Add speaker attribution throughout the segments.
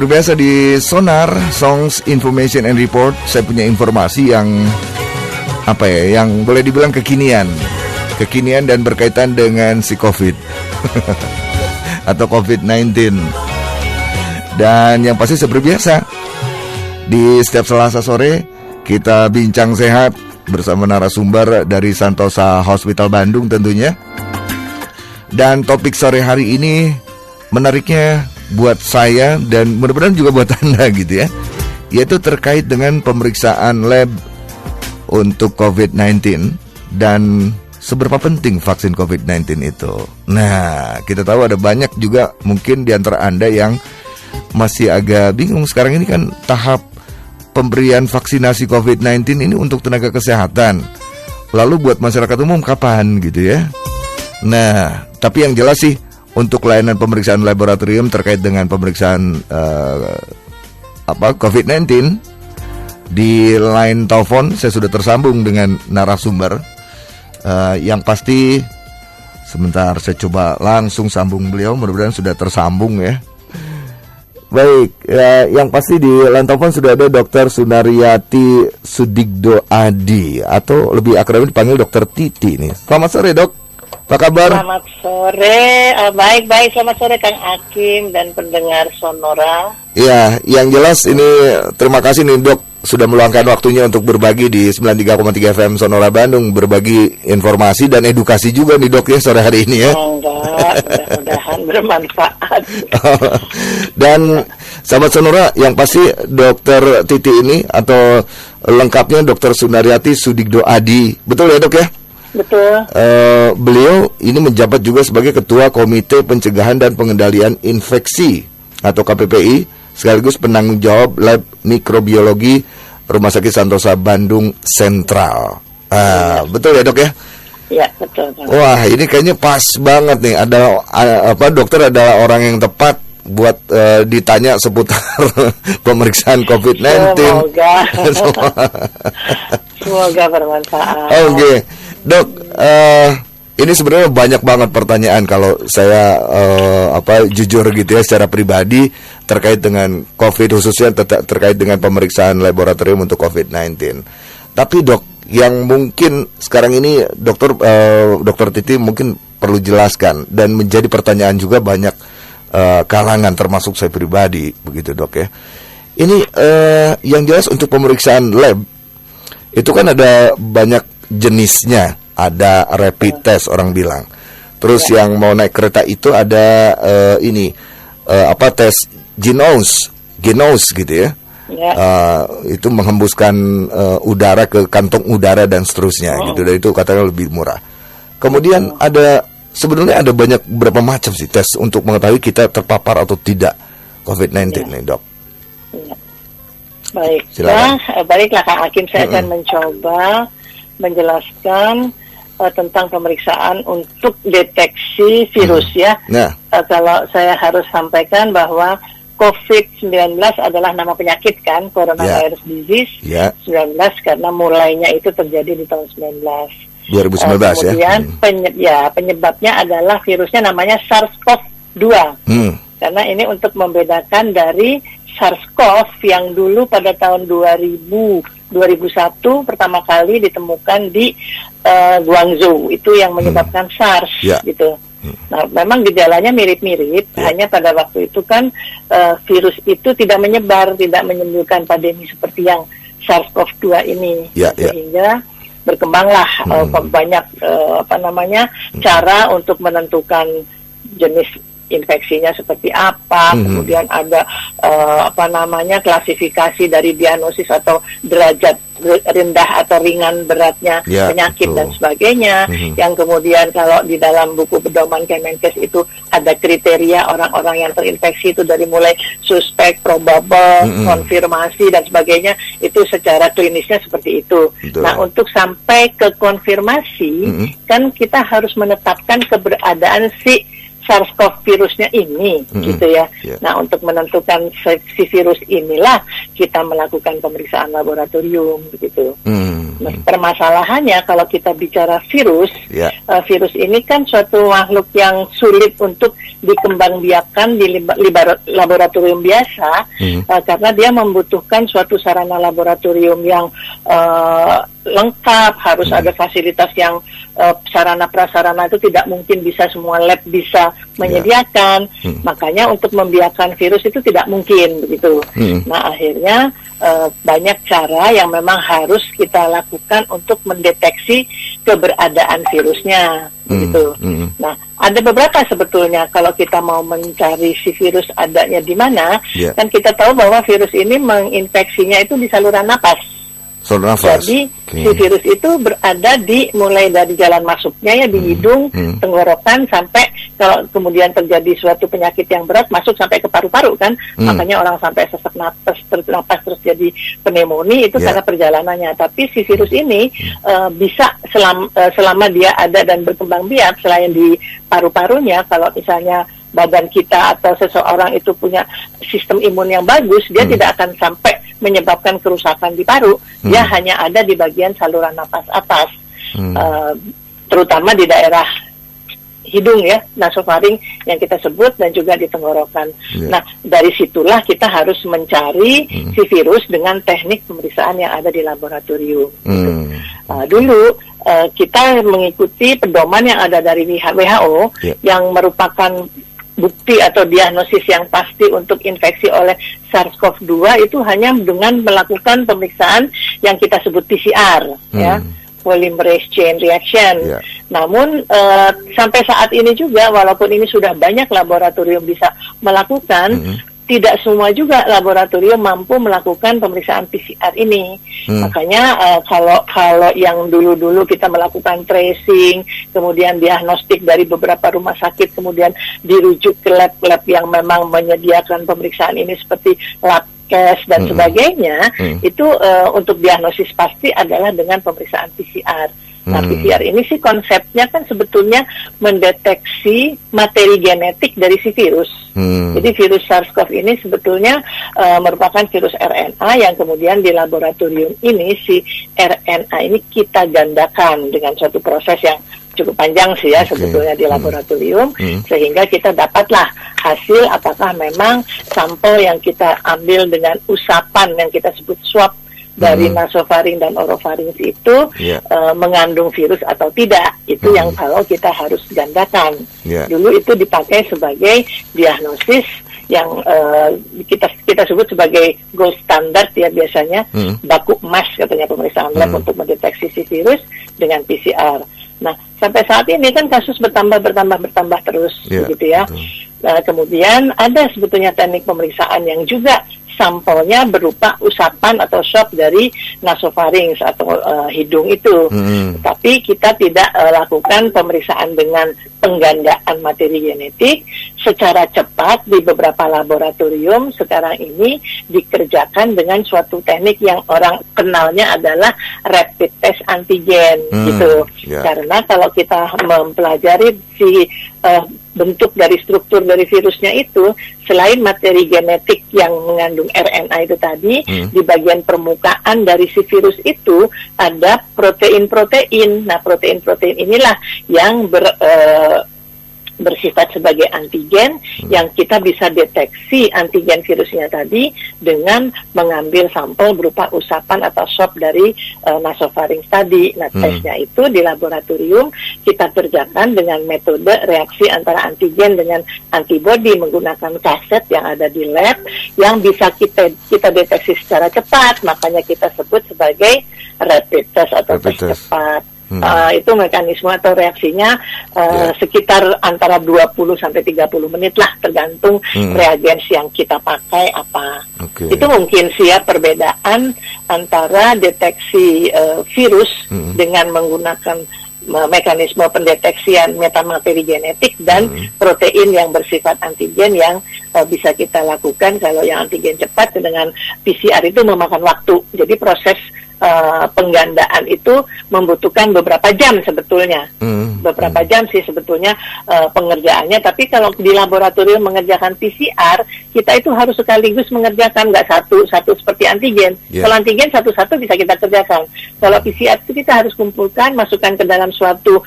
Speaker 1: seperti biasa di Sonar Songs Information and Report, saya punya informasi yang yang boleh dibilang kekinian dan berkaitan dengan si COVID atau COVID-19. Dan yang pasti seperti biasa, di setiap Selasa sore kita bincang sehat bersama narasumber dari Santosa Hospital Bandung tentunya. Dan topik sore hari ini menariknya buat saya dan mudah-mudahan juga buat Anda gitu ya, yaitu terkait dengan pemeriksaan lab untuk COVID-19 dan seberapa penting vaksin COVID-19 itu. Nah, kita tahu ada banyak juga mungkin di antara Anda yang masih agak bingung. Sekarang ini kan tahap pemberian vaksinasi COVID-19 ini untuk tenaga kesehatan. Lalu buat masyarakat umum kapan gitu ya. Nah, tapi yang jelas sih untuk layanan pemeriksaan laboratorium terkait dengan pemeriksaan COVID-19, di line telepon saya sudah tersambung dengan narasumber. Yang pasti sebentar saya coba langsung sambung beliau, mudah-mudahan sudah tersambung ya. Baik, yang pasti di line telepon sudah ada Dr. Sunaryati Sudigdo Adi, atau lebih akrab dipanggil Dr. Titi nih. Selamat sore, Dok. Apa kabar?
Speaker 2: Selamat sore, baik-baik. Selamat sore Kang Hakim dan pendengar Sonora.
Speaker 1: Ya, yang jelas ini terima kasih nih Dok sudah meluangkan waktunya untuk berbagi di 93,3 FM Sonora Bandung, berbagi informasi dan edukasi juga nih Dok ya sore hari ini ya.
Speaker 2: Enggak, mudah-mudahan bermanfaat.
Speaker 1: Dan sahabat Sonora, yang pasti Dr. Titi ini atau lengkapnya Dr. Sunaryati Sudigdo Adi, betul ya Dok ya?
Speaker 2: Betul.
Speaker 1: Beliau ini menjabat juga sebagai Ketua Komite Pencegahan dan Pengendalian Infeksi atau KPPI, sekaligus penanggung jawab Lab Mikrobiologi Rumah Sakit Santosa Bandung Sentral. Betul ya Dok ya?
Speaker 2: Ya betul.
Speaker 1: Wah, ini kayaknya pas banget nih. Dokter adalah orang yang tepat buat ditanya seputar pemeriksaan COVID-19.
Speaker 2: Semoga bermanfaat.
Speaker 1: Oke. Dok, ini sebenarnya banyak banget pertanyaan kalau saya jujur gitu ya secara pribadi terkait dengan COVID, khususnya terkait dengan pemeriksaan laboratorium untuk COVID-19. Tapi Dok, yang mungkin sekarang ini Dokter Titi mungkin perlu jelaskan dan menjadi pertanyaan juga banyak kalangan termasuk saya pribadi begitu Dok ya. Ini yang jelas untuk pemeriksaan lab itu kan ada banyak jenisnya, ada rapid test orang bilang. Terus yang mau naik kereta itu ada tes genos gitu ya. Itu menghembuskan udara ke kantong udara dan seterusnya gitu. Dan itu katanya lebih murah. Kemudian sebenarnya ada berapa macam sih tes untuk mengetahui kita terpapar atau tidak COVID-19 nih Dok.
Speaker 2: Baik, baiklah Kak Hakim, saya akan mencoba menjelaskan tentang pemeriksaan untuk deteksi virus ya. Kalau saya harus sampaikan bahwa COVID-19 adalah nama penyakit kan, coronavirus disease 19, karena mulainya itu terjadi di tahun 2019 kemudian penyebabnya adalah virusnya namanya SARS-CoV-2 karena ini untuk membedakan dari SARS-CoV yang dulu pada tahun 2001 pertama kali ditemukan di Guangzhou, itu yang menyebabkan SARS gitu. Nah, memang gejalanya mirip-mirip, hanya pada waktu itu kan virus itu tidak menyebar, tidak menimbulkan pandemi seperti yang SARS-CoV-2 ini, sehingga berkembanglah banyak cara untuk menentukan jenis infeksinya seperti apa, kemudian ada klasifikasi dari diagnosis atau derajat rendah atau ringan beratnya penyakit dan sebagainya. Yang kemudian kalau di dalam buku pedoman Kemenkes itu ada kriteria orang-orang yang terinfeksi itu dari mulai suspek, probable, konfirmasi dan sebagainya, itu secara klinisnya seperti itu. Nah, untuk sampai ke konfirmasi kan kita harus menetapkan keberadaan si SARS-CoV virusnya ini, gitu ya. Nah, untuk menentukan si virus inilah kita melakukan pemeriksaan laboratorium, begitu. Permasalahannya kalau kita bicara virus, virus ini kan suatu makhluk yang sulit untuk dikembangbiakkan di laboratorium biasa, karena dia membutuhkan suatu sarana laboratorium yang lengkap, harus ada fasilitas yang sarana prasarana itu tidak mungkin bisa semua lab bisa menyediakan. Makanya untuk membiarkan virus itu tidak mungkin, begitu. Nah, akhirnya banyak cara yang memang harus kita lakukan untuk mendeteksi keberadaan virusnya, begitu. Nah, ada beberapa sebetulnya kalau kita mau mencari si virus adanya di mana, kan kita tahu bahwa virus ini menginfeksinya itu di saluran napas. Jadi si virus itu berada mulai dari jalan masuknya ya, di hidung, tenggorokan, sampai kalau kemudian terjadi suatu penyakit yang berat masuk sampai ke paru-paru kan, makanya orang sampai sesak napas terus jadi pneumonia itu karena perjalanannya. Tapi si virus ini bisa selama dia ada dan berkembang biak selain di paru-parunya, kalau misalnya badan kita atau seseorang itu punya sistem imun yang bagus, dia tidak akan sampai menyebabkan kerusakan di paru. Dia hanya ada di bagian saluran napas atas, terutama di daerah hidung ya, nasofaring yang kita sebut, dan juga di tenggorokan. Nah, dari situlah kita harus mencari si virus dengan teknik pemeriksaan yang ada di laboratorium. Dulu kita mengikuti pedoman yang ada dari WHO yang merupakan bukti atau diagnosis yang pasti untuk infeksi oleh SARS-CoV-2 itu hanya dengan melakukan pemeriksaan yang kita sebut PCR, ya, polymerase chain reaction. Namun sampai saat ini juga, walaupun ini sudah banyak laboratorium bisa melakukan, tidak semua juga laboratorium mampu melakukan pemeriksaan PCR ini. Makanya kalau yang dulu-dulu kita melakukan tracing, kemudian diagnostik dari beberapa rumah sakit, kemudian dirujuk ke lab-lab yang memang menyediakan pemeriksaan ini seperti Labcast dan sebagainya, itu untuk diagnosis pasti adalah dengan pemeriksaan PCR. Nah, PCR ini sih konsepnya kan sebetulnya mendeteksi materi genetik dari si virus. Jadi virus SARS-CoV ini sebetulnya merupakan virus RNA yang kemudian di laboratorium ini si RNA ini kita gandakan dengan suatu proses yang cukup panjang sih ya sebetulnya di laboratorium, sehingga kita dapatlah hasil apakah memang sampel yang kita ambil dengan usapan yang kita sebut swab dari nasofaring dan orofaring itu mengandung virus atau tidak. Itu yang kalau kita harus gandakan. Dulu itu dipakai sebagai diagnosis yang kita sebut sebagai gold standard ya biasanya, baku emas katanya pemeriksaan lab untuk mendeteksi si virus dengan PCR. Nah, sampai saat ini kan kasus bertambah terus, begitu ya. Nah, kemudian ada sebetulnya teknik pemeriksaan yang juga sampelnya berupa usapan atau swab dari nasofaring atau hidung itu. Tapi kita tidak lakukan pemeriksaan dengan penggandaan materi genetik secara cepat di beberapa laboratorium. Sekarang ini dikerjakan dengan suatu teknik yang orang kenalnya adalah rapid test antigen gitu. Karena kalau kita mempelajari si bentuk dari struktur dari virusnya itu, selain materi genetik yang mengandung RNA itu tadi, di bagian permukaan dari si virus itu ada protein-protein. Nah, protein-protein inilah yang bersifat sebagai antigen yang kita bisa deteksi antigen virusnya tadi dengan mengambil sampel berupa usapan atau swab dari nasofaring tadi. Nah, tesnya itu di laboratorium kita kerjakan dengan metode reaksi antara antigen dengan antibody menggunakan kaset yang ada di lab yang bisa kita deteksi secara cepat. Makanya kita sebut sebagai rapid test atau tes cepat. Itu mekanisme atau reaksinya sekitar antara 20 sampai 30 menit lah, tergantung reagens yang kita pakai apa. Itu mungkin sih ya perbedaan antara deteksi virus dengan menggunakan mekanisme pendeteksian metamateri genetik dan protein yang bersifat antigen yang bisa kita lakukan. Kalau yang antigen cepat dengan PCR itu memakan waktu. Jadi proses penggandaan itu membutuhkan beberapa jam sebetulnya. Beberapa jam sih sebetulnya pengerjaannya. Tapi kalau di laboratorium mengerjakan PCR, kita itu harus sekaligus mengerjakan, nggak satu seperti antigen. Kalau antigen satu-satu bisa kita kerjakan. Kalau PCR itu kita harus kumpulkan, masukkan ke dalam suatu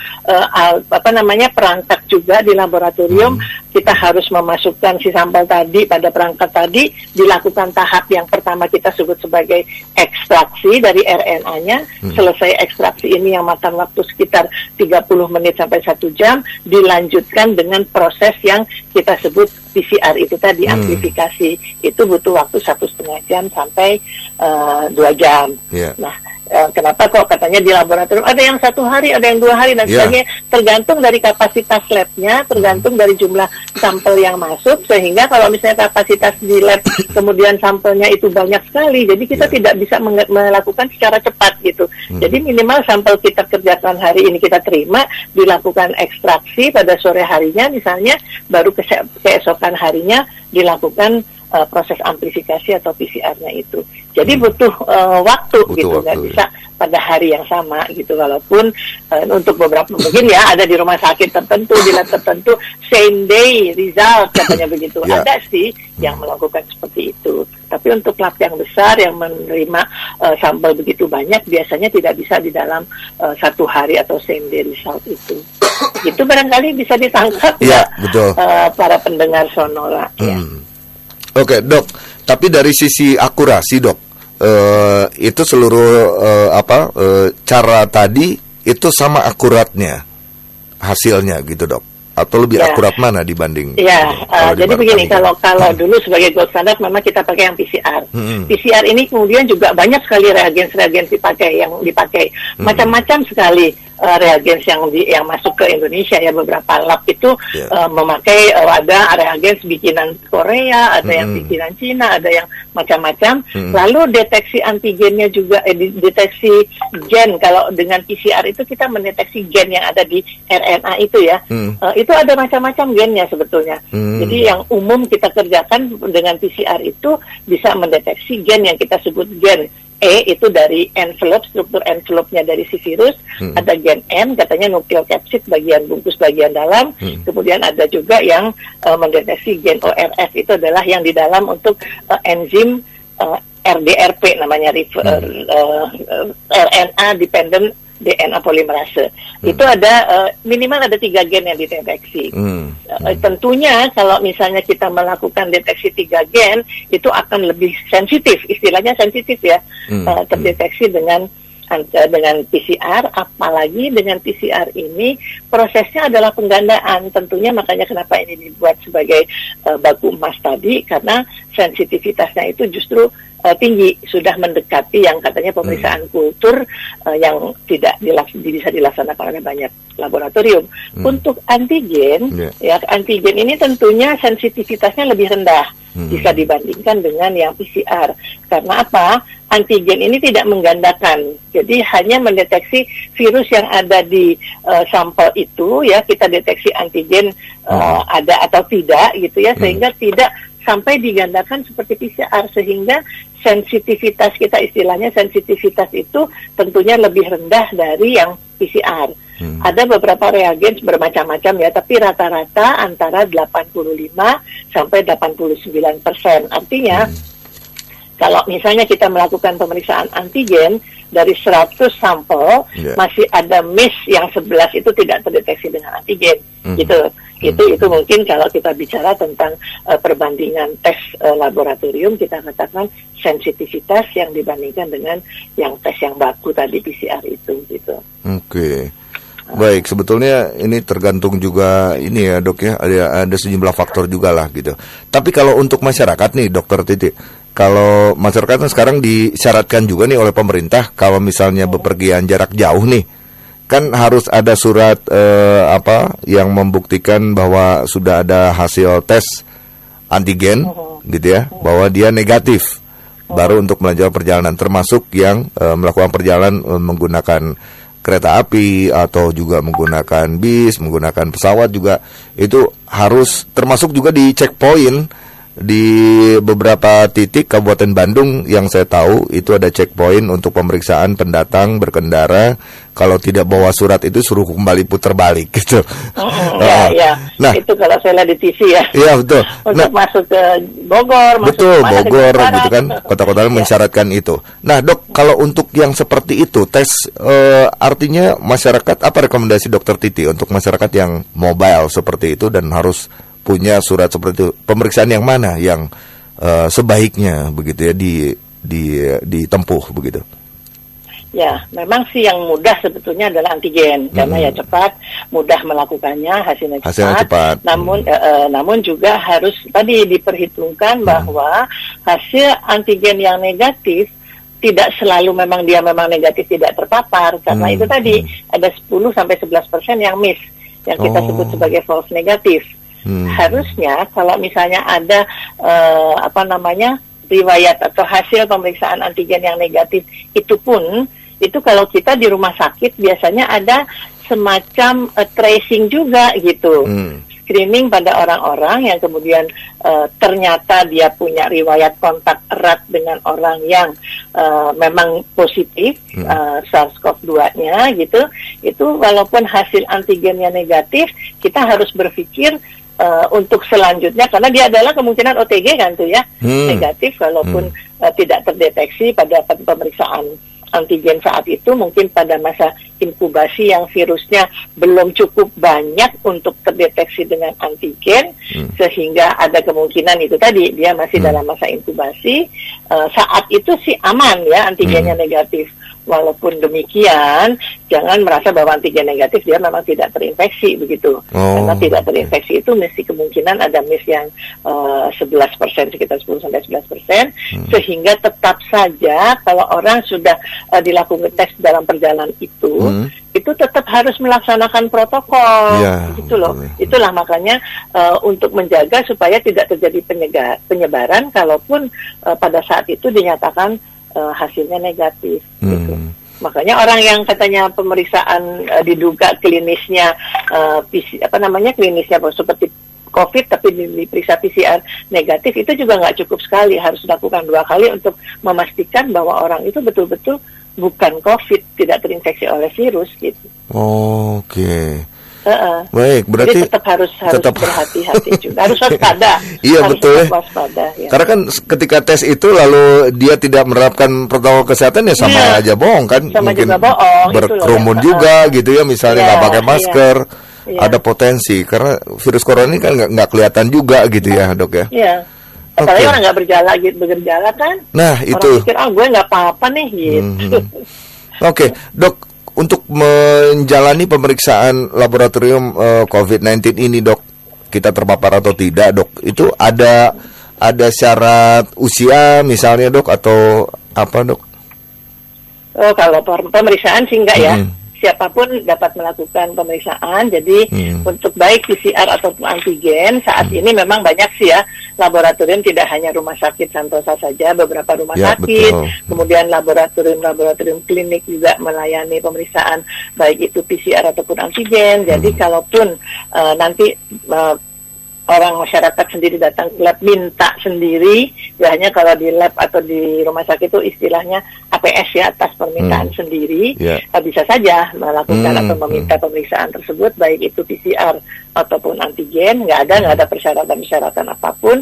Speaker 2: perangkat juga di laboratorium. Kita harus memasukkan si sampel tadi pada perangkat tadi, dilakukan tahap yang pertama kita sebut sebagai ekstraksi dari RNA-nya. Selesai ekstraksi ini yang makan waktu sekitar 30 menit sampai 1 jam, dilanjutkan dengan proses yang kita sebut PCR itu tadi, amplifikasi. Itu butuh waktu 1,5 jam sampai 2 jam. Nah, kenapa kok katanya di laboratorium ada yang 1 hari, ada yang 2 hari dan sebagainya, tergantung dari kapasitas labnya, tergantung dari jumlah sampel yang masuk, sehingga kalau misalnya kapasitas di lab kemudian sampelnya itu banyak sekali, jadi kita tidak bisa melakukan secara cepat gitu. Jadi minimal sampel kita kerjakan hari ini kita terima, dilakukan ekstraksi pada sore harinya misalnya, baru keesokan harinya dilakukan proses amplifikasi atau PCR-nya itu. Jadi butuh waktu gitu, nggak bisa pada hari yang sama gitu. Walaupun untuk beberapa mungkin ya ada di rumah sakit tertentu, di lab tertentu, same day result katanya begitu. Ada sih yang melakukan seperti itu. Tapi untuk lab yang besar yang menerima sampel begitu banyak, biasanya tidak bisa di dalam 1 hari atau same day result itu. Itu barangkali bisa ditangkap
Speaker 1: betul.
Speaker 2: Para pendengar Sonora.
Speaker 1: Oke, Dok. Tapi dari sisi akurasi, Dok, itu seluruh cara tadi itu sama akuratnya hasilnya gitu, Dok? Atau lebih akurat mana dibanding?
Speaker 2: Jadi begini, kalau dulu sebagai gold standard memang kita pakai yang PCR. PCR ini kemudian juga banyak sekali reagens yang dipakai. Macam-macam sekali reagens yang masuk ke Indonesia ya. Beberapa lab itu memakai ada reagens bikinan Korea, ada yang bikinan Cina, ada yang macam-macam. Lalu deteksi antigennya juga, deteksi gen. Kalau dengan PCR itu kita mendeteksi gen yang ada di RNA itu ya. Itu ada macam-macam gennya sebetulnya. Jadi yang umum kita kerjakan dengan PCR itu bisa mendeteksi gen yang kita sebut gen E, itu dari envelope, struktur envelope-nya dari si virus. Ada gen N, katanya nukleokapsid bagian bungkus bagian dalam. Kemudian ada juga yang mendeteksi gen ORF, itu adalah yang di dalam untuk enzim RDRP namanya, RNA dependent DNA polimerase. Itu ada minimal ada 3 gen yang dideteksi. Tentunya kalau misalnya kita melakukan deteksi 3 gen, itu akan lebih sensitif, istilahnya sensitif ya, terdeteksi dengan PCR, apalagi dengan PCR ini prosesnya adalah penggandaan. Tentunya makanya kenapa ini dibuat sebagai baku emas tadi, karena sensitivitasnya itu justru tinggi, sudah mendekati yang katanya pemeriksaan kultur yang tidak bisa dilaksanakan oleh banyak laboratorium. Untuk antigen, antigen ini tentunya sensitivitasnya lebih rendah jika dibandingkan dengan yang PCR. Karena apa? Antigen ini tidak menggandakan, jadi hanya mendeteksi virus yang ada di sampel itu ya, kita deteksi antigen ada atau tidak gitu ya, sehingga tidak sampai digandakan seperti PCR, sehingga sensitivitas kita, istilahnya sensitivitas itu tentunya lebih rendah dari yang PCR. Ada beberapa reagens bermacam-macam ya, tapi rata-rata antara 85 sampai 89%. Artinya kalau misalnya kita melakukan pemeriksaan antigen dari 100 sampel, masih ada miss yang 11 itu tidak terdeteksi dengan antigen, gitu. Itu mungkin kalau kita bicara tentang perbandingan tes laboratorium, kita katakan sensitivitas yang dibandingkan dengan yang tes yang baku tadi PCR itu, gitu.
Speaker 1: Oke. Baik, sebetulnya ini tergantung juga ini ya, Dok ya, ada sejumlah faktor juga lah gitu. Tapi kalau untuk masyarakat nih, Dokter Titi, kalau masyarakat kan sekarang disyaratkan juga nih oleh pemerintah, kalau misalnya bepergian jarak jauh nih, kan harus ada surat yang membuktikan bahwa sudah ada hasil tes antigen gitu ya, bahwa dia negatif, baru untuk melanjutkan perjalanan, termasuk yang melakukan perjalanan menggunakan kereta api atau juga menggunakan bis, menggunakan pesawat juga, itu harus termasuk juga di checkpoint di beberapa titik Kabupaten Bandung yang saya tahu itu ada checkpoint untuk pemeriksaan pendatang berkendara. Kalau tidak bawa surat itu suruh kembali putar balik gitu.
Speaker 2: Ya. Nah, itu kalau saya lihat di TV ya.
Speaker 1: Iya betul.
Speaker 2: Untuk masuk ke Bogor,
Speaker 1: betul, Bogor gitu kan, kota-kota mensyaratkan itu. Nah dok, kalau untuk yang seperti itu tes, artinya masyarakat, apa rekomendasi dokter Titi untuk masyarakat yang mobile seperti itu dan harus punya surat seperti itu, pemeriksaan yang mana yang sebaiknya begitu ya ditempuh begitu?
Speaker 2: Ya, memang sih yang mudah sebetulnya adalah antigen karena ya cepat, mudah melakukannya, hasilnya cepat. Namun juga harus tadi diperhitungkan bahwa hasil antigen yang negatif tidak selalu memang negatif tidak terpapar karena itu tadi ada 10-11% yang miss, yang kita sebut sebagai false negatif. Harusnya kalau misalnya ada riwayat atau hasil pemeriksaan antigen yang negatif itu kalau kita di rumah sakit biasanya ada semacam tracing juga gitu. Screening pada orang-orang yang kemudian ternyata dia punya riwayat kontak erat dengan orang yang memang positif SARS-CoV-2-nya gitu. Itu walaupun hasil antigennya negatif, kita harus berpikir untuk selanjutnya karena dia adalah kemungkinan OTG kan tuh ya, negatif walaupun tidak terdeteksi pada pemeriksaan antigen saat itu, mungkin pada masa inkubasi yang virusnya belum cukup banyak untuk terdeteksi dengan antigen, sehingga ada kemungkinan itu tadi dia masih dalam masa inkubasi, saat itu sih aman ya antigennya negatif. Walaupun demikian, jangan merasa bahwa antigen negatif dia memang tidak terinfeksi begitu. Karena tidak terinfeksi itu mesti kemungkinan ada miss yang 11%, sekitar 10-11%, sehingga tetap saja kalau orang sudah dilakukan tes dalam perjalanan itu tetap harus melaksanakan protokol, gitu loh. Itulah makanya untuk menjaga supaya tidak terjadi penyebaran, kalaupun pada saat itu dinyatakan hasilnya negatif gitu. Makanya orang yang katanya pemeriksaan diduga klinisnya klinisnya seperti COVID tapi diperiksa PCR negatif itu juga nggak cukup sekali, harus dilakukan 2 kali untuk memastikan bahwa orang itu betul-betul bukan COVID, tidak terinfeksi oleh virus gitu.
Speaker 1: Oke. Baik, berarti
Speaker 2: jadi tetap harus berhati-hati juga, harus waspada.
Speaker 1: Iya
Speaker 2: harus
Speaker 1: betul.
Speaker 2: Waspada, ya.
Speaker 1: Karena kan ketika tes itu lalu dia tidak menerapkan protokol kesehatan ya sama aja bohong kan,
Speaker 2: sama
Speaker 1: mungkin
Speaker 2: juga bohong,
Speaker 1: berkerumun juga gitu ya, misalnya nggak pakai masker, ada potensi karena virus corona ini kan nggak kelihatan juga gitu ya dok ya.
Speaker 2: Iya. Apalagi orang nggak bergejala kan.
Speaker 1: Nah
Speaker 2: orang
Speaker 1: itu.
Speaker 2: Pikir gue nggak apa-apa nih gitu.
Speaker 1: Oke, dok. Untuk menjalani pemeriksaan laboratorium COVID-19 ini dok, kita terpapar atau tidak dok, itu ada syarat usia misalnya dok atau apa dok?
Speaker 2: Kalau pemeriksaan sih enggak ya, siapapun dapat melakukan pemeriksaan. Jadi untuk baik PCR ataupun antigen saat ini memang banyak sih ya laboratorium, tidak hanya rumah sakit Santosa saja, beberapa rumah sakit, kemudian laboratorium klinik juga melayani pemeriksaan baik itu PCR ataupun antigen. Jadi kalaupun nanti orang masyarakat sendiri datang ke lab minta sendiri, ya hanya kalau di lab atau di rumah sakit itu istilahnya APS ya, atas permintaan sendiri, bisa saja melakukan atau meminta pemeriksaan tersebut, baik itu PCR ataupun antigen, nggak ada persyaratan apapun,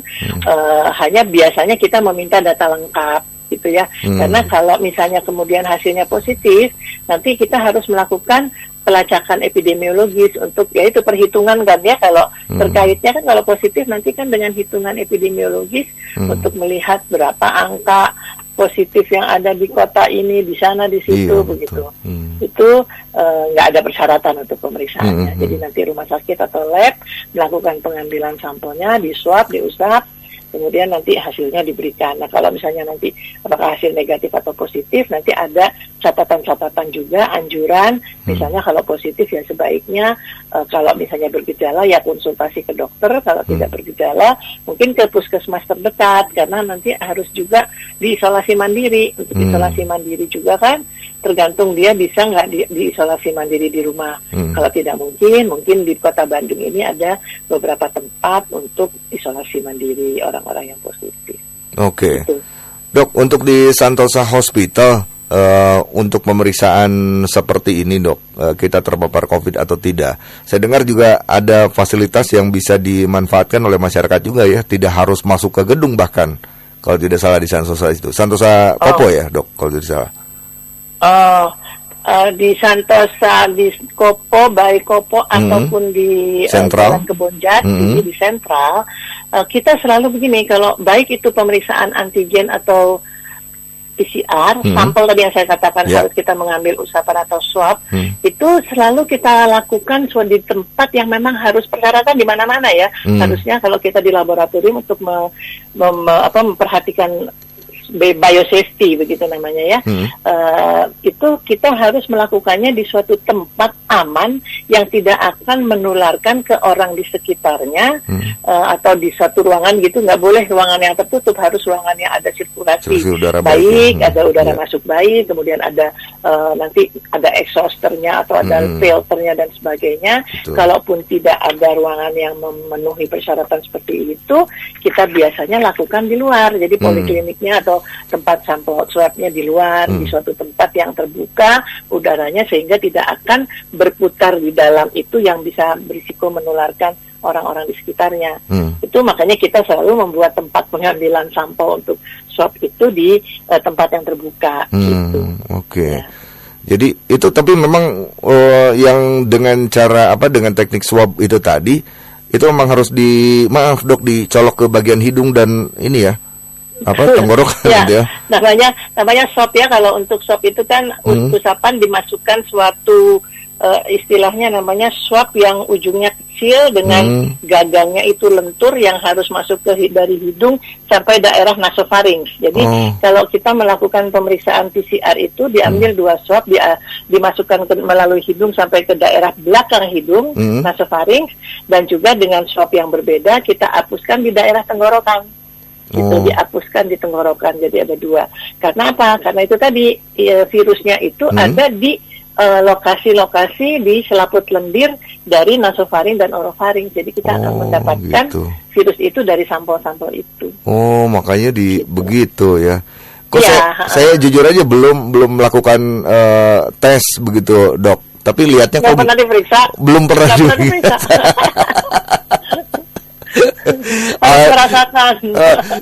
Speaker 2: hanya biasanya kita meminta data lengkap gitu ya, karena kalau misalnya kemudian hasilnya positif, nanti kita harus melakukan pelacakan epidemiologis untuk yaitu perhitungan kan ya, kalau terkaitnya kan kalau positif nanti kan dengan hitungan epidemiologis untuk melihat berapa angka positif yang ada di kota ini, di sana, di situ, begitu. Itu nggak ada persyaratan untuk pemeriksaannya. Jadi nanti rumah sakit atau lab melakukan pengambilan sampelnya, diswab, diusap, kemudian nanti hasilnya diberikan. Nah kalau misalnya nanti apakah hasil negatif atau positif, nanti ada catatan-catatan juga, anjuran, misalnya kalau positif ya sebaiknya kalau misalnya bergejala ya konsultasi ke dokter, kalau tidak bergejala mungkin ke puskesmas terdekat, karena nanti harus juga diisolasi mandiri. Untuk isolasi mandiri juga kan tergantung dia bisa nggak diisolasi mandiri di rumah. Kalau tidak mungkin di kota Bandung ini ada beberapa tempat untuk isolasi mandiri orang orang-orang yang positif.
Speaker 1: Oke. Gitu. Dok, untuk di Santosa Hospital, untuk pemeriksaan seperti ini dok, kita terpapar COVID atau tidak. Saya dengar juga ada fasilitas yang bisa dimanfaatkan oleh masyarakat juga ya, tidak harus masuk ke gedung bahkan, kalau tidak salah di Santosa itu. Santosa Kopo ya dok, kalau tidak salah.
Speaker 2: Di Santosa, di Kopo, baik Kopo ataupun di Jalan Kebon Jati, di Sentral, kita selalu begini, kalau baik itu pemeriksaan antigen atau PCR, sampel tadi yang saya katakan harus kita mengambil usapan atau swab, itu selalu kita lakukan di tempat yang memang harus persyaratan di mana-mana ya. Harusnya kalau kita di laboratorium untuk memperhatikan biosafety begitu namanya ya, itu kita harus melakukannya di suatu tempat aman yang tidak akan menularkan ke orang di sekitarnya, atau di suatu ruangan gitu. Nggak boleh ruangan yang tertutup, harus ruangan yang ada sirkulasi baik, ada udara masuk baik, kemudian ada nanti ada exhausternya atau ada filternya dan sebagainya. Kalaupun tidak ada ruangan yang memenuhi persyaratan seperti itu, kita biasanya lakukan di luar, jadi polikliniknya atau tempat sampel swabnya di luar, di suatu tempat yang terbuka udaranya, sehingga tidak akan berputar di dalam itu yang bisa berisiko menularkan orang-orang di sekitarnya. Itu makanya kita selalu membuat tempat pengambilan sampel untuk swab itu di tempat yang terbuka. Gitu.
Speaker 1: Oke. Ya. Jadi itu tapi memang yang dengan cara dengan teknik swab itu tadi, itu memang harus dicolok ke bagian hidung dan ini ya, tenggorokan
Speaker 2: ya,
Speaker 1: gitu ya.
Speaker 2: Namanya swab ya. Kalau untuk swab itu kan usapan dimasukkan suatu istilahnya namanya swab yang ujungnya kecil dengan gagangnya itu lentur yang harus masuk dari hidung sampai daerah nasofaring. Jadi kalau kita melakukan pemeriksaan PCR itu diambil 2 swab, dimasukkan melalui hidung sampai ke daerah belakang hidung, nasofaring, dan juga dengan swab yang berbeda kita hapuskan di daerah tenggorokan. Itu dihapuskan di tenggorokan, jadi ada 2. Karena apa? Karena itu tadi virusnya itu ada di lokasi-lokasi di selaput lendir dari nasofaring dan orofaring. Jadi kita akan mendapatkan virus itu dari sampel-sampel itu.
Speaker 1: Makanya begitu ya. Kok saya jujur aja belum melakukan tes begitu dok. Tapi lihatnya kok
Speaker 2: pernah diperiksa.
Speaker 1: Belum pernah juga.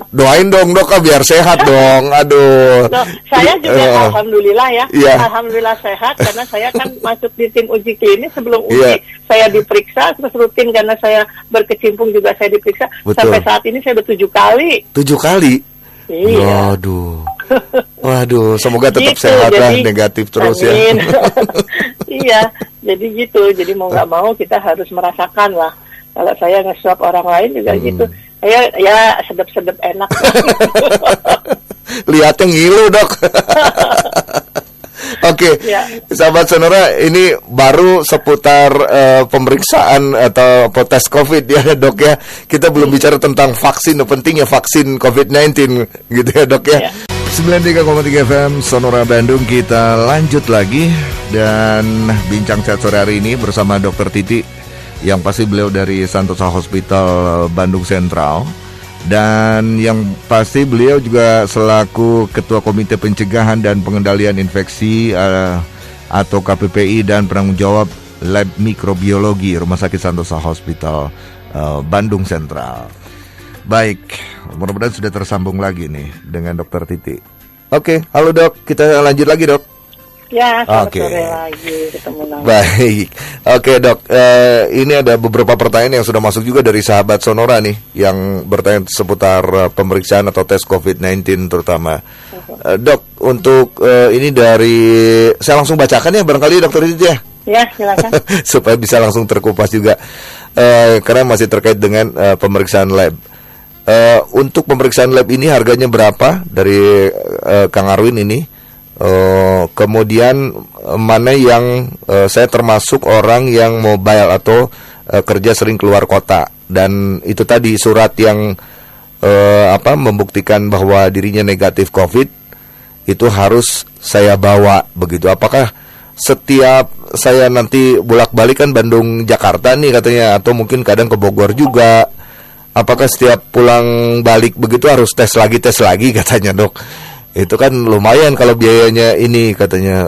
Speaker 1: Doain dong dok, biar sehat dong. Aduh.
Speaker 2: Saya juga alhamdulillah ya. Alhamdulillah sehat karena saya kan masuk di tim uji klinis. Sebelum uji saya diperiksa, terus rutin karena saya berkecimpung juga saya diperiksa. Sampai saat ini saya udah 7 kali.
Speaker 1: 7 kali? Iya. Waduh, semoga tetap gitu, sehat lah, negatif terus ya.
Speaker 2: Iya, jadi gitu. Jadi mau nggak mau kita harus merasakan lah. Kalau saya nge-swab orang lain juga gitu, ya sedep-sedep enak.
Speaker 1: Lihatnya ngilu dok. Oke, sahabat Sonora, ini baru seputar pemeriksaan atau tes COVID ya dok ya. Kita belum bicara tentang vaksin, pentingnya vaksin COVID-19 gitu ya dok ya. 93,3 FM Sonora Bandung, kita lanjut lagi dan bincang chat sore hari ini bersama Dr. Titi, yang pasti beliau dari Santosa Hospital Bandung Sentral, dan yang pasti beliau juga selaku Ketua Komite Pencegahan dan Pengendalian Infeksi atau KPPI dan penanggung jawab Lab Mikrobiologi Rumah Sakit Santosa Hospital Bandung Sentral. Baik, mudah-mudahan sudah tersambung lagi nih dengan Dr. Titi. Oke, halo dok, kita lanjut lagi dok.
Speaker 2: Ya, selamat sore lagi, ketemu lagi.
Speaker 1: Baik, oke dok, ini ada beberapa pertanyaan yang sudah masuk juga dari sahabat Sonora nih, yang bertanya seputar pemeriksaan atau tes COVID-19 terutama. Dok, untuk ini dari, saya langsung bacakan ya barangkali dokter itu ya.
Speaker 2: Ya, silakan.
Speaker 1: Supaya bisa langsung terkupas juga, karena masih terkait dengan pemeriksaan lab. Untuk pemeriksaan lab ini harganya berapa dari Kang Arwin ini? Kemudian mana yang saya termasuk orang yang mobile atau kerja sering keluar kota, dan itu tadi surat yang membuktikan bahwa dirinya negatif COVID itu harus saya bawa begitu. Apakah setiap saya nanti bolak-balik kan Bandung Jakarta nih katanya, atau mungkin kadang ke Bogor juga, apakah setiap pulang balik begitu harus tes lagi katanya dok? Itu kan lumayan kalau biayanya ini katanya,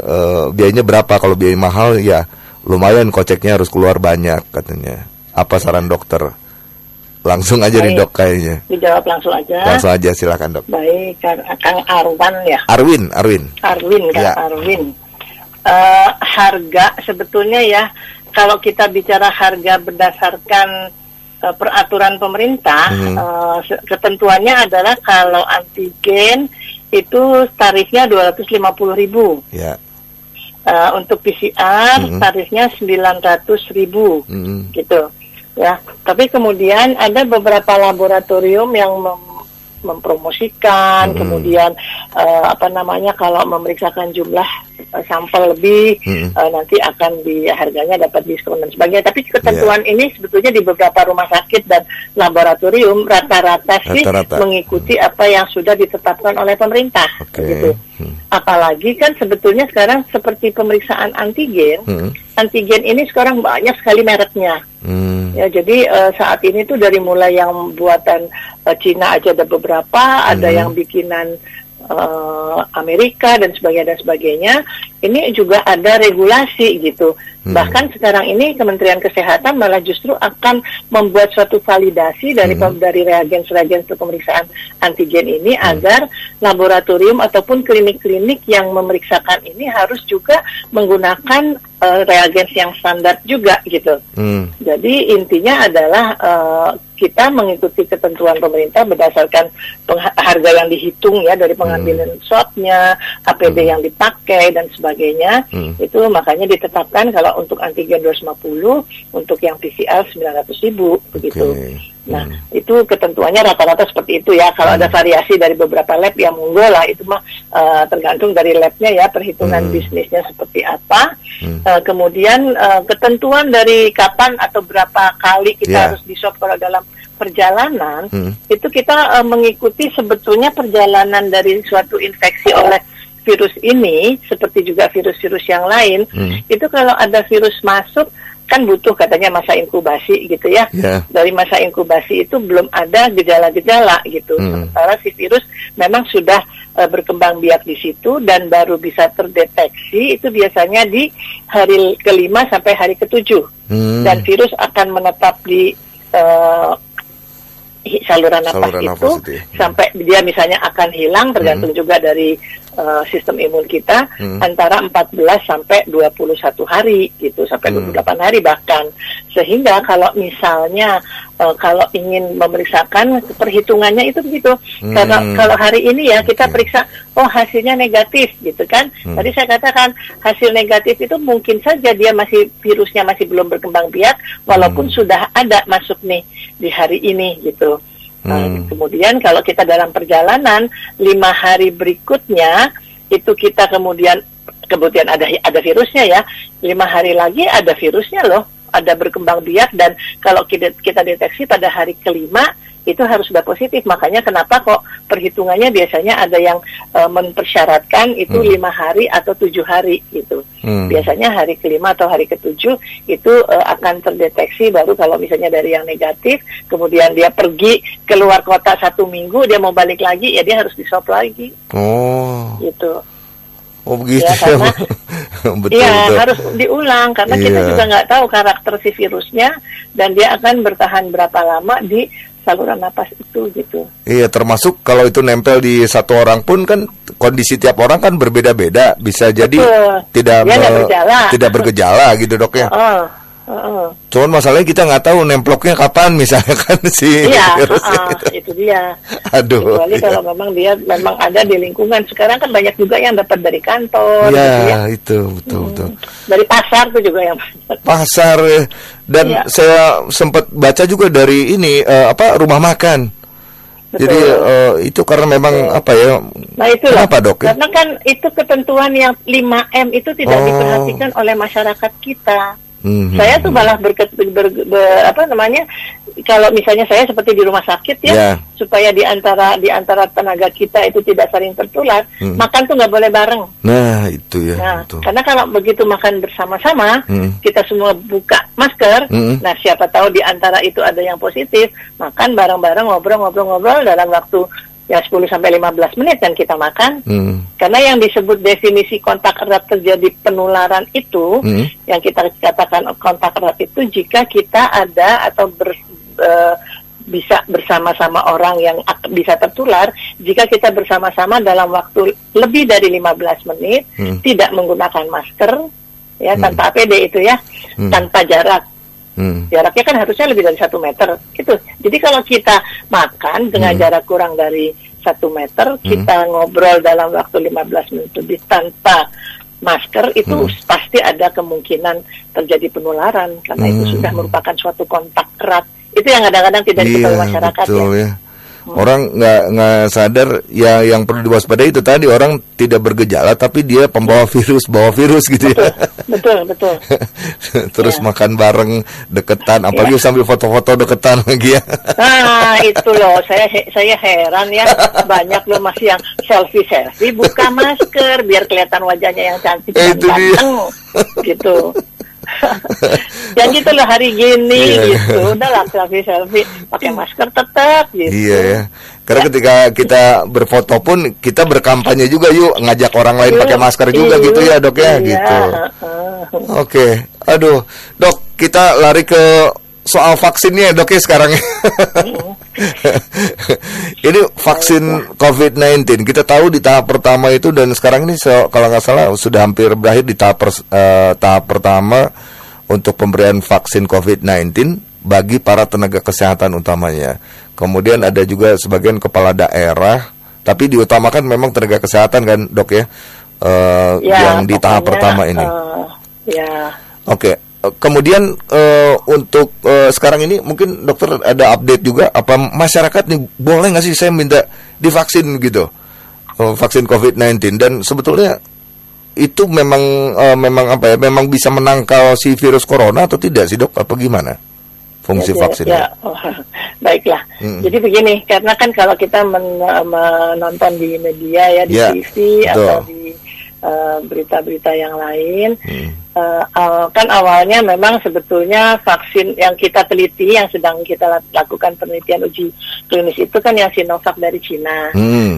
Speaker 1: biayanya berapa, kalau biaya mahal ya lumayan koceknya harus keluar banyak katanya. Apa saran dokter? Langsung aja nih dok kayaknya.
Speaker 2: Dijawab langsung aja.
Speaker 1: Langsung aja silakan dok.
Speaker 2: Baik, Kang Arwan ya.
Speaker 1: Arwin.
Speaker 2: Kang ya. Arwin. Harga sebetulnya ya, kalau kita bicara harga berdasarkan peraturan pemerintah, ketentuannya adalah kalau antigen itu tarifnya 250.000.
Speaker 1: Ya.
Speaker 2: Untuk PCR tarifnya 900.000, gitu. Ya, tapi kemudian ada beberapa laboratorium yang mempromosikan, kemudian kalau memeriksakan jumlah sampel lebih, nanti akan harganya dapat diskon dan sebagainya. Tapi ketentuan ini sebetulnya di beberapa rumah sakit dan laboratorium rata-rata mengikuti apa yang sudah ditetapkan oleh pemerintah. Gitu. Apalagi kan sebetulnya sekarang seperti pemeriksaan antigen, antigen ini sekarang banyak sekali mereknya. Ya, jadi saat ini tuh dari mulai yang buatan Cina aja ada beberapa, ada yang bikinan Amerika dan sebagainya. Ini juga ada regulasi gitu. Bahkan sekarang ini Kementerian Kesehatan malah justru akan membuat suatu validasi dari reagen-reagen untuk pemeriksaan antigen ini agar laboratorium ataupun klinik-klinik yang memeriksakan ini harus juga menggunakan reagen yang standar juga gitu. Jadi intinya adalah kita mengikuti ketentuan pemerintah berdasarkan harga yang dihitung ya, dari pengambilan swabnya, APD yang dipakai dan sebagainya. Itu makanya ditetapkan kalau untuk antigen 250, untuk yang PCR 900.000 begitu. Nah, itu ketentuannya rata-rata seperti itu ya. Kalau ada variasi dari beberapa lab yang monggo lah, itu mah tergantung dari labnya ya, perhitungan bisnisnya seperti apa. Kemudian ketentuan dari kapan atau berapa kali kita harus di-swab kalau dalam perjalanan, itu kita mengikuti sebetulnya perjalanan dari suatu infeksi oleh virus ini, seperti juga virus-virus yang lain. Itu kalau ada virus masuk kan butuh katanya masa inkubasi gitu ya. Dari masa inkubasi itu belum ada gejala-gejala gitu. Sementara si virus memang sudah berkembang biak di situ dan baru bisa terdeteksi itu biasanya di hari ke-5 sampai hari ke-7. Dan virus akan menetap di saluran nafas itu sampai dia misalnya akan hilang, tergantung juga dari sistem imun kita, antara 14 sampai 21 hari gitu, sampai 28 hari bahkan. Sehingga kalau misalnya kalau ingin memeriksakan, perhitungannya itu begitu. Karena kalau hari ini ya kita periksa, oh hasilnya negatif gitu kan. Tadi saya katakan hasil negatif itu mungkin saja dia virusnya masih belum berkembang biak, walaupun sudah ada masuk nih di hari ini gitu. Kemudian kalau kita dalam perjalanan 5 hari berikutnya itu kita kemudian ada virusnya ya, 5 hari lagi ada virusnya loh, ada berkembang biak, dan kalau kita deteksi pada hari ke-5 itu harus sudah positif. Makanya kenapa kok perhitungannya biasanya ada yang mempersyaratkan itu 5 hari atau 7 hari gitu. Biasanya hari ke-5 atau hari ke-7 itu akan terdeteksi baru kalau misalnya dari yang negatif, kemudian dia pergi keluar kota 1 minggu, dia mau balik lagi, ya dia harus di-swab lagi. Gitu.
Speaker 1: Oh begitu
Speaker 2: ya, karena
Speaker 1: betul,
Speaker 2: betul. Harus diulang karena kita juga nggak tahu karakter si virusnya dan dia akan bertahan berapa lama di saluran napas itu gitu. Iya,
Speaker 1: termasuk kalau itu nempel di satu orang pun kan kondisi tiap orang kan berbeda-beda, bisa jadi tidak bergejala gitu dok ya. Cuman masalahnya kita nggak tahu nemploknya kapan misalnya kan si virusnya
Speaker 2: itu dia.
Speaker 1: Aduh.
Speaker 2: Kecuali kalau memang dia ada di lingkungan. Sekarang kan banyak juga yang dapat dari kantor.
Speaker 1: Iya, gitu ya. Itu betul.
Speaker 2: Dari pasar tuh juga yang banyak.
Speaker 1: Pasar dan saya sempat baca juga dari ini rumah makan. Betul. Jadi itu karena memang
Speaker 2: Nah itulah.
Speaker 1: Kenapa dok?
Speaker 2: Karena kan itu ketentuan yang 5M itu tidak diperhatikan oleh masyarakat kita. Saya tuh malah kalau misalnya saya seperti di rumah sakit supaya di antara tenaga kita itu tidak saling tertular, makan tuh nggak boleh bareng.
Speaker 1: Nah itu ya.
Speaker 2: Nah, karena kalau begitu makan bersama-sama, kita semua buka masker. Nah, siapa tahu di antara itu ada yang positif, makan bareng-bareng, ngobrol-ngobrol dalam waktu ya 10-15 menit kan kita makan. Karena yang disebut definisi kontak erat terjadi penularan itu, yang kita katakan kontak erat itu jika kita ada atau bisa bersama-sama orang yang bisa tertular, jika kita bersama-sama dalam waktu lebih dari 15 menit, tidak menggunakan masker, ya tanpa APD itu ya, tanpa jarak. Jaraknya kan harusnya lebih dari 1 meter gitu. Jadi kalau kita makan dengan jarak kurang dari 1 meter, kita ngobrol dalam waktu 15 menit lebih tanpa masker, itu pasti ada kemungkinan terjadi penularan, karena itu sudah merupakan suatu kontak erat. Itu yang kadang-kadang tidak diketahui masyarakat.
Speaker 1: Betul, ya. Orang nggak sadar ya, yang perlu diwaspadai itu tadi, orang tidak bergejala tapi dia pembawa virus gitu ya.
Speaker 2: Betul.
Speaker 1: Terus makan bareng, deketan, apalagi sambil foto-foto deketan lagi ya.
Speaker 2: Nah itu loh, saya heran ya, banyak loh masih yang selfie buka masker biar kelihatan wajahnya yang cantik dan ganteng gitu. Dan gitu loh hari gini gitu, udahlah selfie pakai masker tetap gitu.
Speaker 1: Iya ya. Karena ketika kita berfoto pun kita berkampanye juga, yuk ngajak orang lain pakai masker juga gitu ya Dok ya gitu. Oke. Aduh Dok, kita lari ke soal vaksinnya Dok ya sekarang. Ini vaksin COVID-19 kita tahu di tahap pertama itu, dan sekarang ini kalau nggak salah sudah hampir berakhir di tahap pertama untuk pemberian vaksin COVID-19 bagi para tenaga kesehatan utamanya. Kemudian ada juga sebagian kepala daerah, tapi diutamakan memang tenaga kesehatan kan Dok ya, yang di tahap pertama ini. Oke. Kemudian untuk sekarang ini mungkin dokter ada update juga, apa masyarakat nih boleh nggak sih saya minta divaksin gitu, vaksin COVID-19, dan sebetulnya itu memang apa ya, memang bisa menangkal si virus corona atau tidak sih Dok, apa gimana fungsi vaksinnya?
Speaker 2: Baiklah. Jadi begini, karena kan kalau kita menonton di media ya, di TV atau di berita-berita yang lain, kan awalnya memang sebetulnya vaksin yang kita teliti, yang sedang kita lakukan penelitian uji klinis itu kan yang Sinovac dari Cina.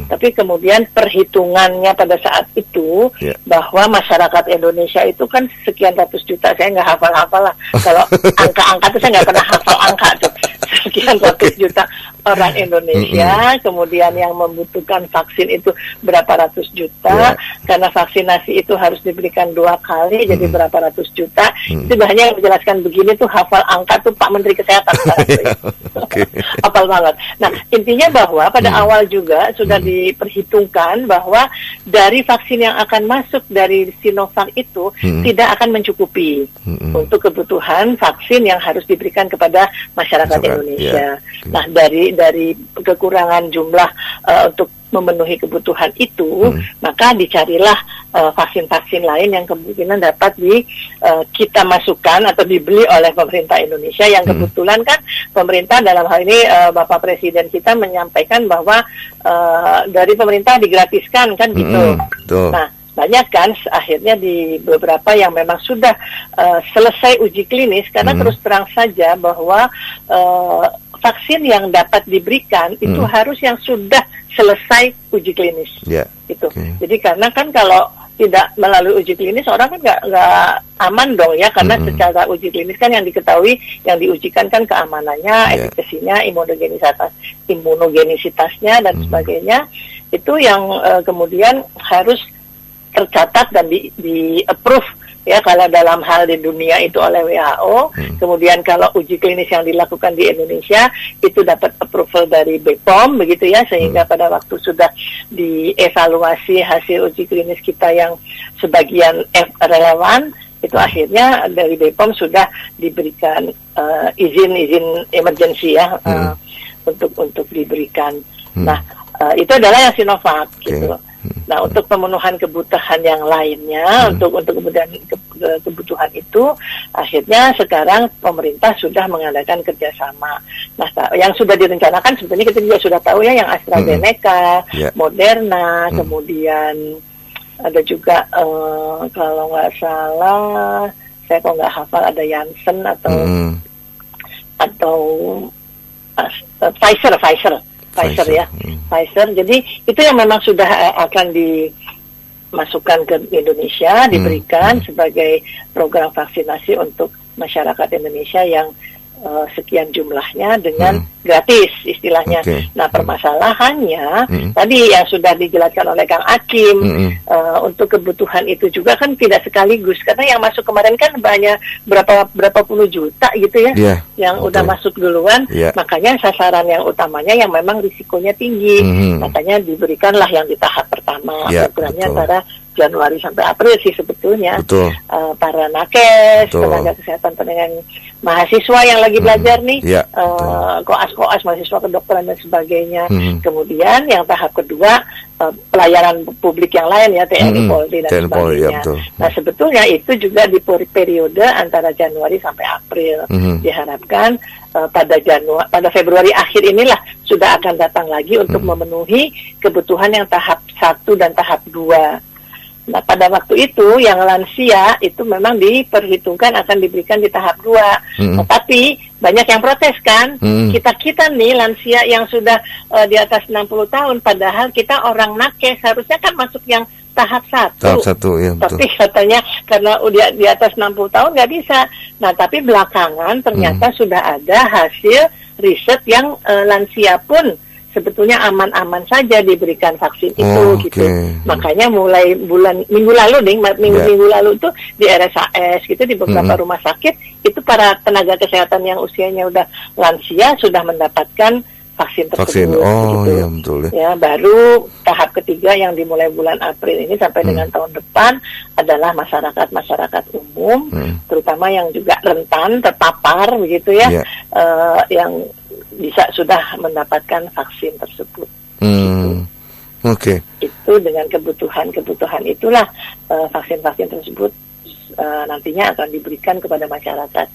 Speaker 2: Tapi kemudian perhitungannya pada saat itu bahwa masyarakat Indonesia itu kan sekian ratus juta, saya nggak hafal-hafal lah. Kalau angka-angka itu saya nggak pernah hafal angka tuh. Sekian ratus juta orang Indonesia, kemudian yang membutuhkan vaksin itu berapa ratus juta, karena vaksinasi itu harus diberikan 2 kali, jadi berapa ratus juta. Itu hanya menjelaskan begini tuh, hafal angka tuh Pak Menteri Kesehatan. Hafal banget. Nah, intinya bahwa pada awal juga sudah diperhitungkan bahwa dari vaksin yang akan masuk dari Sinovac itu tidak akan mencukupi untuk kebutuhan vaksin yang harus diberikan kepada masyarakat Indonesia. Nah, dari kekurangan jumlah untuk memenuhi kebutuhan itu, maka dicarilah vaksin-vaksin lain yang kemungkinan dapat kita masukkan atau dibeli oleh pemerintah Indonesia, yang kebetulan kan pemerintah dalam hal ini Bapak Presiden kita menyampaikan bahwa dari pemerintah digratiskan kan gitu. Nah, banyak kan akhirnya di beberapa yang memang sudah selesai uji klinis, karena terus terang saja bahwa vaksin yang dapat diberikan itu harus yang sudah selesai uji klinis, gitu. Jadi karena kan kalau tidak melalui uji klinis, orang kan nggak aman dong ya, karena secara uji klinis kan yang diketahui, yang diujikan kan keamanannya, efikasinya, imunogenisitasnya dan sebagainya, itu yang kemudian harus tercatat dan di approve ya, kalau dalam hal di dunia itu oleh WHO. Kemudian kalau uji klinis yang dilakukan di Indonesia itu dapat approval dari BPOM begitu ya, sehingga pada waktu sudah dievaluasi hasil uji klinis kita yang sebagian relevan, itu akhirnya dari BPOM sudah diberikan izin emergency ya, untuk diberikan. Nah, itu adalah yang Sinovac gitu. Nah, untuk pemenuhan kebutuhan yang lainnya, untuk kemudian kebutuhan itu Akhirnya sekarang pemerintah sudah mengadakan kerjasama. Nah, yang sudah direncanakan sebetulnya kita juga sudah tahu ya, yang AstraZeneca, Moderna, kemudian ada juga kalau nggak salah, saya kok nggak hafal, ada Janssen atau Pfizer ya, Pfizer. Jadi itu yang memang sudah akan dimasukkan ke Indonesia, diberikan sebagai program vaksinasi untuk masyarakat Indonesia yang sekian jumlahnya dengan gratis istilahnya. Nah, permasalahannya tadi yang sudah dijelaskan oleh Kang Akim, untuk kebutuhan itu juga kan tidak sekaligus, karena yang masuk kemarin kan banyak berapa puluh juta gitu ya, yang udah masuk duluan. Makanya sasaran yang utamanya yang memang risikonya tinggi, makanya diberikanlah yang di tahap pertama, programnya antara Januari sampai April sih sebetulnya. Para nakes, tenaga kesehatan, dengan mahasiswa yang lagi belajar nih, koas mahasiswa kedokteran dan sebagainya. Kemudian yang tahap kedua pelayanan publik yang lain ya, TNI, Polri dan sebagainya. Nah, sebetulnya itu juga di periode antara Januari sampai April. Diharapkan pada Februari akhir inilah sudah akan datang lagi untuk memenuhi kebutuhan yang tahap 1 dan tahap 2. Nah, pada waktu itu yang lansia itu memang diperhitungkan akan diberikan di tahap 2. Tetapi banyak yang protes kan, kita nih lansia yang sudah di atas 60 tahun, padahal kita orang nakes harusnya kan masuk yang tahap 1.
Speaker 1: Tahap 1, ya, betul.
Speaker 2: Tapi katanya karena udah di atas 60 tahun nggak bisa. Nah, tapi belakangan ternyata sudah ada hasil riset yang lansia pun sebetulnya aman-aman saja diberikan vaksin itu gitu. Makanya mulai minggu lalu lalu itu di RSAS gitu, di beberapa rumah sakit itu para tenaga kesehatan yang usianya udah lansia sudah mendapatkan vaksin tersebut.
Speaker 1: Iya, betul
Speaker 2: ya. Baru tahap ketiga yang dimulai bulan April ini sampai dengan tahun depan adalah masyarakat umum, terutama yang juga rentan terpapar begitu ya, yang bisa sudah mendapatkan vaksin tersebut. Itu dengan kebutuhan itulah vaksin-vaksin tersebut nantinya akan diberikan kepada masyarakat.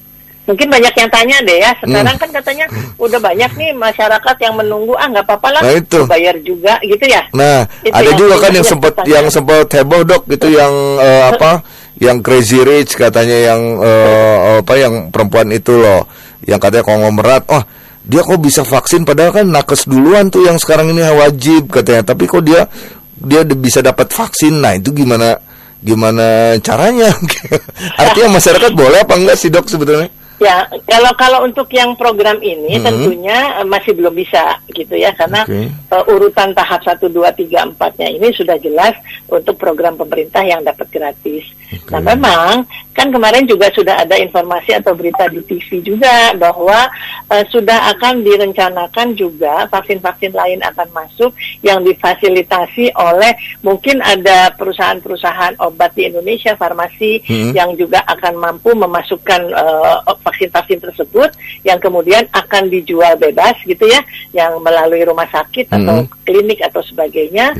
Speaker 2: Mungkin banyak yang tanya deh ya, sekarang kan katanya udah banyak nih masyarakat yang menunggu, nggak apa-apa lah, bayar juga gitu ya.
Speaker 1: Nah, itu ada juga kan yang sempat heboh Dok, itu yang yang Crazy Rich katanya, yang yang perempuan itu loh, yang katanya konglomerat, dia kok bisa vaksin padahal kan nakes duluan tuh yang sekarang ini wajib katanya, tapi kok dia bisa dapat vaksin. Nah, itu gimana caranya? Artinya masyarakat boleh apa enggak sih Dok sebetulnya?
Speaker 2: Ya, kalau untuk yang program ini tentunya masih belum bisa gitu ya, karena urutan tahap 1, 2, 3, 4-nya ini sudah jelas untuk program pemerintah yang dapat gratis. Nah, memang kan kemarin juga sudah ada informasi atau berita di TV juga bahwa sudah akan direncanakan juga vaksin-vaksin lain akan masuk yang difasilitasi oleh mungkin ada perusahaan-perusahaan obat di Indonesia, farmasi yang juga akan mampu memasukkan vaksin-vaksin tersebut yang kemudian akan dijual bebas gitu ya, yang melalui rumah sakit atau klinik atau sebagainya,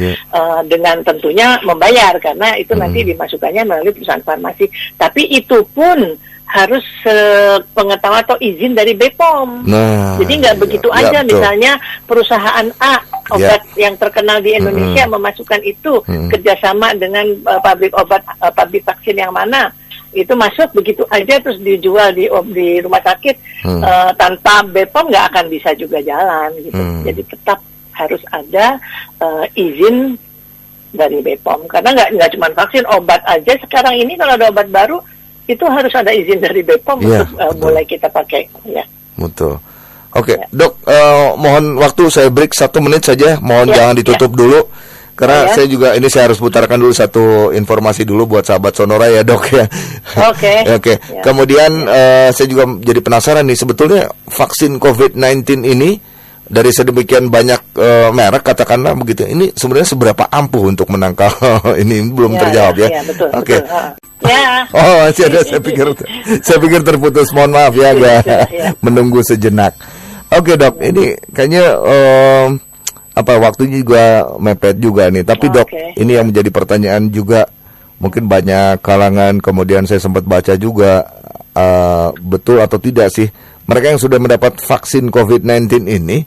Speaker 2: dengan tentunya membayar, karena itu nanti dimasukkannya melalui perusahaan farmasi. Tapi itu pun harus pengetahuan atau izin dari BPOM. Jadi nggak begitu aja, misalnya perusahaan A obat yang terkenal di Indonesia memasukkan itu kerjasama dengan pabrik obat, pabrik vaksin yang mana, itu masuk begitu aja terus dijual di rumah sakit tanpa BPOM nggak akan bisa juga jalan gitu. Jadi tetap harus ada izin dari BPOM, karena nggak cuma vaksin, obat aja sekarang ini kalau ada obat baru itu harus ada izin dari BPOM untuk mulai kita pakai ya. Betul.
Speaker 1: Oke, Dok, mohon waktu saya break 1 menit saja, mohon jangan ditutup dulu. Karena saya harus putarkan dulu satu informasi dulu buat sahabat Sonora ya Dok ya. Oke. Kemudian saya juga jadi penasaran nih, sebetulnya vaksin COVID-19 ini dari sedemikian banyak merek katakanlah begitu, ini sebenarnya seberapa ampuh untuk menangkal ini belum terjawab ya. Oke. Masih ada, saya pikir terputus, mohon maaf ya agak menunggu sejenak. Oke Dok, ini kayaknya waktunya juga mepet juga nih. Tapi Dok, ini yang menjadi pertanyaan juga mungkin banyak kalangan, kemudian saya sempat baca juga betul atau tidak sih, mereka yang sudah mendapat vaksin COVID-19 ini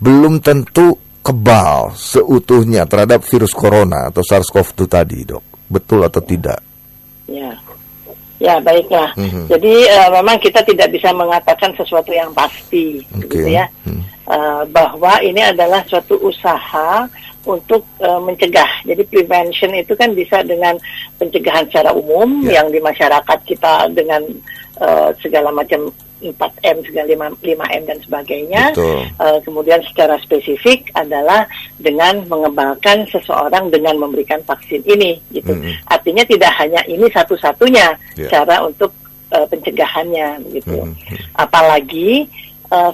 Speaker 1: belum tentu kebal seutuhnya terhadap virus corona atau SARS-CoV-2 tadi, Dok. Betul atau tidak?
Speaker 2: Ya, baiklah. Jadi memang kita tidak bisa mengatakan sesuatu yang pasti, gitu ya. Bahwa ini adalah suatu usaha untuk mencegah. Jadi prevention itu kan bisa dengan pencegahan secara umum yang di masyarakat kita dengan segala macam 4M, segala 5M dan sebagainya. Kemudian secara spesifik adalah dengan mengembangkan seseorang dengan memberikan vaksin ini, gitu. Artinya tidak hanya ini satu-satunya cara untuk pencegahannya, gitu. Apalagi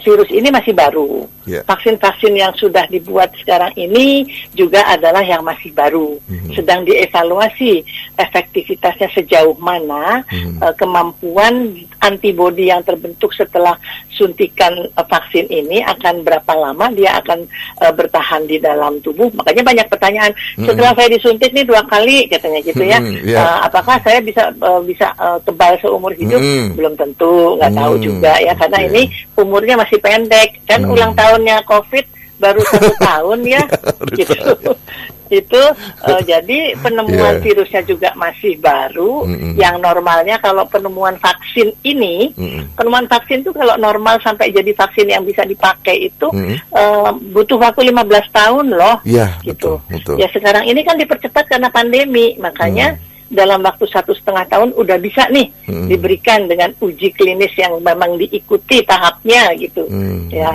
Speaker 2: virus ini masih baru. Vaksin-vaksin yang sudah dibuat sekarang ini juga adalah yang masih baru. Sedang dievaluasi efektivitasnya sejauh mana, kemampuan antibodi yang terbentuk setelah suntikan vaksin ini akan berapa lama dia akan bertahan di dalam tubuh. Makanya banyak pertanyaan, setelah saya disuntik nih 2 kali katanya gitu ya, apakah saya bisa kebal seumur hidup? Belum tentu, nggak tahu juga ya, karena ini umurnya masih pendek kan. Ulang tahunnya COVID baru 1 tahun ya, gitu. Itu jadi penemuan virusnya juga masih baru. Yang normalnya kalau penemuan vaksin ini, penemuan vaksin itu kalau normal sampai jadi vaksin yang bisa dipakai itu butuh waktu 15 tahun loh, gitu. Betul. Ya sekarang ini kan dipercepat karena pandemi, makanya dalam waktu 1,5 tahun udah bisa nih diberikan dengan uji klinis yang memang diikuti tahapnya, gitu. Ya.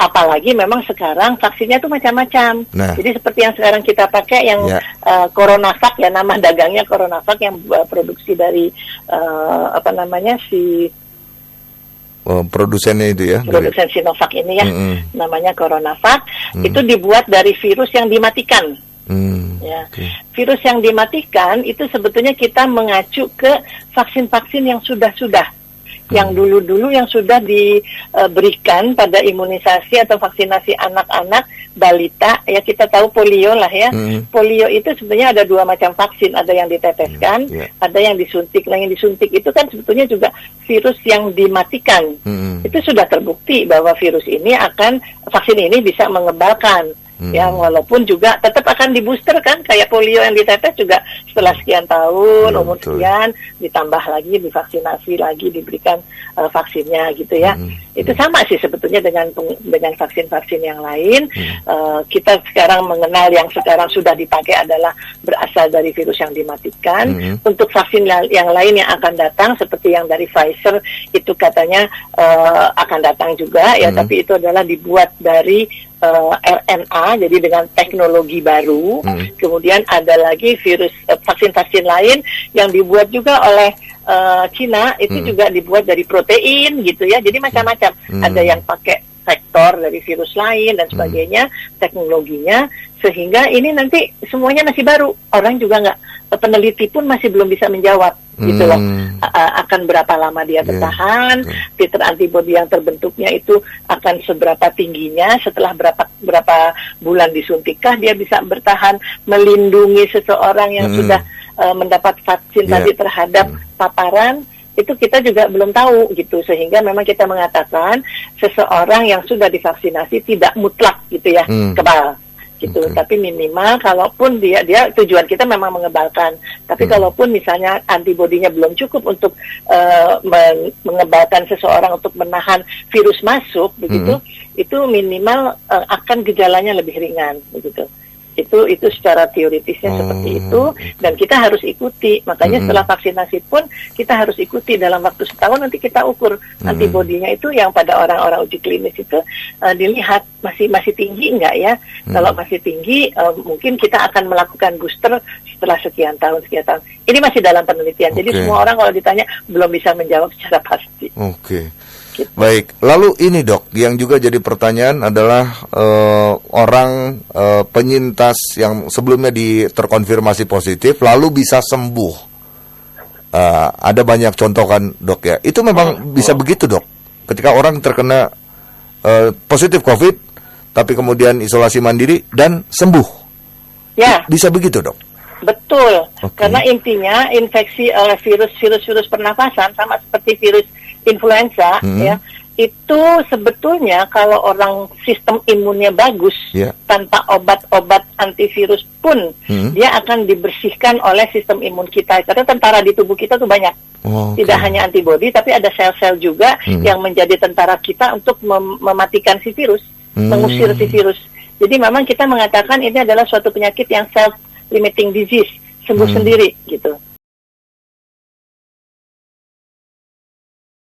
Speaker 2: Apalagi memang sekarang vaksinnya tuh macam-macam. Jadi seperti yang sekarang kita pakai yang CoronaVac ya, nama dagangnya CoronaVac, yang produksi dari
Speaker 1: produsennya itu ya,
Speaker 2: produsen Sinovac ini ya, namanya CoronaVac. Itu dibuat dari virus yang dimatikan. Virus yang dimatikan itu sebetulnya kita mengacu ke vaksin-vaksin yang sudah yang dulu-dulu yang sudah diberikan pada imunisasi atau vaksinasi anak-anak balita ya. Kita tahu polio lah ya. Polio itu sebenarnya ada 2 macam vaksin, ada yang diteteskan, ada yang disuntik. Nah, yang disuntik itu kan sebetulnya juga virus yang dimatikan. Itu sudah terbukti bahwa vaksin ini bisa mengebalkan. Ya, walaupun juga tetap akan di-booster kan, kayak polio yang ditetes juga setelah sekian tahun, umur sekian, ditambah lagi, divaksinasi lagi, diberikan vaksinnya gitu ya. Itu sama sih sebetulnya dengan vaksin-vaksin yang lain. Kita sekarang mengenal yang sekarang sudah dipakai adalah berasal dari virus yang dimatikan. Untuk vaksin yang lain yang akan datang, seperti yang dari Pfizer, itu katanya akan datang juga ya, tapi itu adalah dibuat dari RNA, jadi dengan teknologi baru. Kemudian ada lagi vaksin-vaksin lain yang dibuat juga oleh Cina, itu juga dibuat dari protein gitu ya. Jadi macam-macam. Ada yang pakai vektor dari virus lain dan sebagainya, teknologinya, sehingga ini nanti semuanya masih baru. Orang juga peneliti pun masih belum bisa menjawab gitu loh, akan berapa lama dia bertahan, titer antibodi yang terbentuknya itu akan seberapa tingginya, setelah berapa bulan disuntikkah dia bisa bertahan melindungi seseorang yang sudah mendapat vaksin tadi terhadap paparan. Itu kita juga belum tahu gitu, sehingga memang kita mengatakan seseorang yang sudah divaksinasi tidak mutlak gitu ya kebal gitu, tapi minimal kalaupun dia tujuan kita memang mengebalkan, tapi kalaupun misalnya antibodinya belum cukup untuk mengebalkan seseorang untuk menahan virus masuk begitu, itu minimal akan gejalanya lebih ringan begitu. Itu secara teoritisnya seperti itu, dan kita harus ikuti. Makanya setelah vaksinasi pun kita harus ikuti dalam waktu setahun, nanti kita ukur antibodinya itu yang pada orang-orang uji klinis itu dilihat masih tinggi enggak ya. Kalau masih tinggi, mungkin kita akan melakukan booster setelah sekian tahun. Ini masih dalam penelitian. Jadi semua orang kalau ditanya belum bisa menjawab secara pasti.
Speaker 1: Gitu. Baik, lalu ini Dok, yang juga jadi pertanyaan adalah orang penyintas yang sebelumnya terkonfirmasi positif lalu bisa sembuh. Ada banyak contoh kan Dok ya, itu memang bisa begitu Dok? Ketika orang terkena positif COVID, tapi kemudian isolasi mandiri dan sembuh, bisa begitu Dok?
Speaker 2: Betul, karena intinya infeksi oleh virus pernafasan sama seperti virus influenza, ya, itu sebetulnya kalau orang sistem imunnya bagus, tanpa obat-obat antivirus pun, dia akan dibersihkan oleh sistem imun kita. Karena tentara di tubuh kita tuh banyak, tidak hanya antibodi, tapi ada sel-sel juga yang menjadi tentara kita untuk mematikan si virus, mengusir si virus. Jadi memang kita mengatakan ini adalah suatu penyakit yang self-limiting disease, sembuh sendiri gitu.